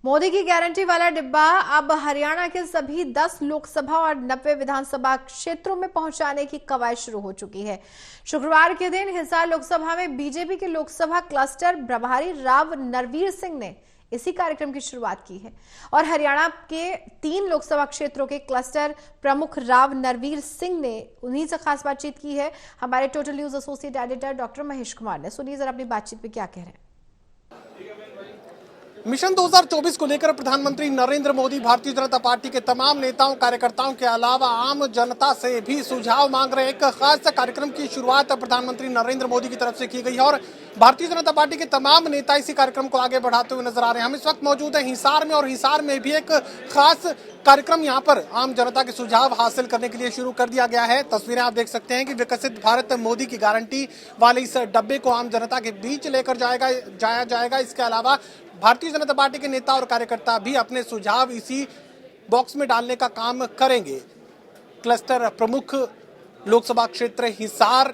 मोदी की गारंटी वाला डिब्बा अब हरियाणा के सभी 10 लोकसभा और 90 विधानसभा क्षेत्रों में पहुंचाने की कवायद शुरू हो चुकी है। शुक्रवार के दिन हिसार लोकसभा में बीजेपी के लोकसभा क्लस्टर प्रभारी राव नरवीर सिंह ने इसी कार्यक्रम की शुरुआत की है और हरियाणा के 3 लोकसभा क्षेत्रों के क्लस्टर प्रमुख राव नरवीर सिंह ने उन्हीं से खास बातचीत की है। हमारे total news associate editor doctor Mahesh Kumar ने सुनिए जरा अपनी बातचीत में क्या कह रहे हैं। मिशन 2024 को लेकर प्रधानमंत्री नरेंद्र मोदी भारतीय जनता पार्टी के तमाम नेताओं कार्यकर्ताओं के अलावा आम जनता से भी सुझाव मांग रहे हैं। एक खास कार्यक्रम की शुरुआत प्रधानमंत्री नरेंद्र मोदी की तरफ से की गई है और भारतीय जनता पार्टी के तमाम नेता इसी कार्यक्रम को आगे बढ़ाते हुए नजर आ रहे हैं। हम इस वक्त मौजूद हैं हिसार में और हिसार में भी एक खास कार्यक्रम यहाँ पर आम जनता के सुझाव हासिल करने के लिए शुरू कर दिया गया है। तस्वीरें आप देख सकते हैं कि विकसित भारत मोदी की गारंटी वाले इस डब्बे को आम जनता के बीच लेकर जाया जाएगा। इसके अलावा भारतीय जनता पार्टी के नेता और कार्यकर्ता भी अपने सुझाव इसी बॉक्स में डालने का काम करेंगे। क्लस्टर प्रमुख लोकसभा क्षेत्र हिसार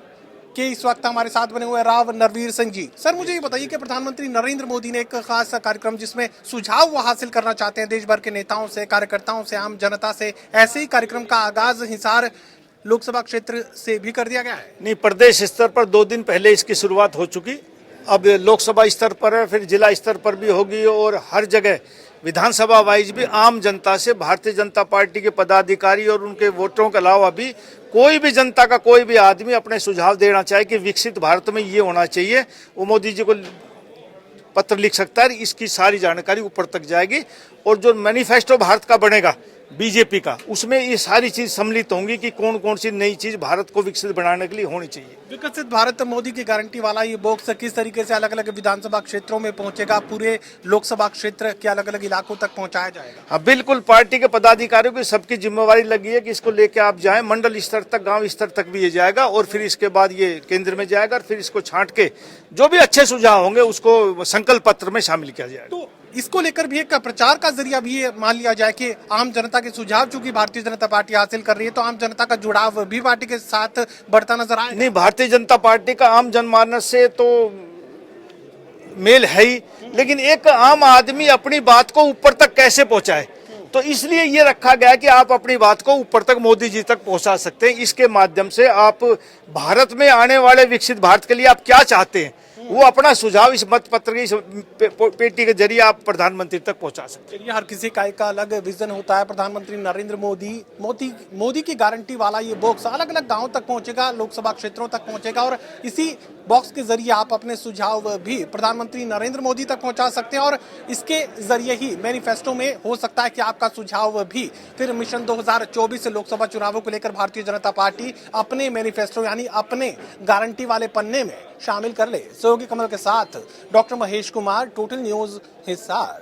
के इस वक्त हमारे साथ बने हुए राव नरवीर सिंह जी। सर, मुझे ये बताइए कि प्रधानमंत्री नरेंद्र मोदी ने एक खास कार्यक्रम जिसमें सुझाव वो हासिल करना चाहते हैं देश भर के नेताओं से, कार्यकर्ताओं से, आम जनता से, ऐसे ही कार्यक्रम का आगाज हिसार लोकसभा क्षेत्र से भी कर दिया गया है। नहीं, प्रदेश स्तर पर 2 दिन पहले इसकी शुरुआत हो चुकी। अब लोकसभा स्तर पर है, फिर जिला स्तर पर भी होगी और हर जगह विधानसभा वाइज भी आम जनता से भारतीय जनता पार्टी के पदाधिकारी और उनके वोटरों के अलावा भी कोई भी जनता का कोई भी आदमी अपने सुझाव देना चाहे कि विकसित भारत में ये होना चाहिए, वो मोदी जी को पत्र लिख सकता है। इसकी सारी जानकारी ऊपर तक जाएगी और जो मैनिफेस्टो भारत का बनेगा बीजेपी का, उसमें ये सारी चीज सम्मिलित होंगी कि कौन कौन सी नई चीज भारत को विकसित बनाने के लिए होनी चाहिए। विकसित भारत मोदी की गारंटी वाला ये बॉक्स किस तरीके से अलग अलग विधानसभा क्षेत्रों में पहुंचेगा, पूरे लोकसभा क्षेत्र के अलग अलग इलाकों तक पहुंचाया जाएगा? हाँ, बिल्कुल। पार्टी के पदाधिकारियों की सबकी जिम्मेवारी लगी है कि इसको लेके आप जाएं, मंडल स्तर तक, गांव स्तर तक भी ये जाएगा और फिर इसके बाद ये केंद्र में जाएगा और फिर इसको छांट के जो भी अच्छे सुझाव होंगे उसको संकल्प पत्र में शामिल किया जाएगा। तो इसको लेकर भी एक प्रचार का जरिया भी मान लिया जाए कि आम जनता के सुझाव चूंकि भारतीय जनता पार्टी हासिल कर रही है तो आम जनता का जुड़ाव भी पार्टी के साथ बढ़ता नजर आए। नहीं, भारतीय जनता पार्टी का आम जनमानस से तो मेल है ही, लेकिन एक आम आदमी अपनी बात को ऊपर तक कैसे पहुंचाए, तो इसलिए ये रखा गया कि आप अपनी बात को ऊपर तक मोदी जी तक पहुंचा सकते हैं। इसके माध्यम से आप भारत में आने वाले विकसित भारत के लिए आप क्या चाहते हैं वो अपना सुझाव इस मत पत्र की पेटी के जरिए आप प्रधानमंत्री तक पहुंचा सकते हैं। हर किसी का एक अलग विजन होता है। प्रधानमंत्री नरेंद्र मोदी की गारंटी वाला ये बॉक्स अलग अलग गांवों तक पहुंचेगा, लोकसभा क्षेत्रों तक पहुंचेगा और इसी बॉक्स के जरिए आप अपने सुझाव भी प्रधानमंत्री नरेंद्र मोदी तक पहुंचा सकते हैं और इसके जरिए ही मैनिफेस्टो में हो सकता है कि आपका सुझाव भी फिर मिशन 2024 लोकसभा चुनावों को लेकर भारतीय जनता पार्टी अपने मैनिफेस्टो यानी अपने गारंटी वाले पन्ने में शामिल कर ले। सहयोगी कमल के साथ doctor Mahesh Kumar, total news Hisar.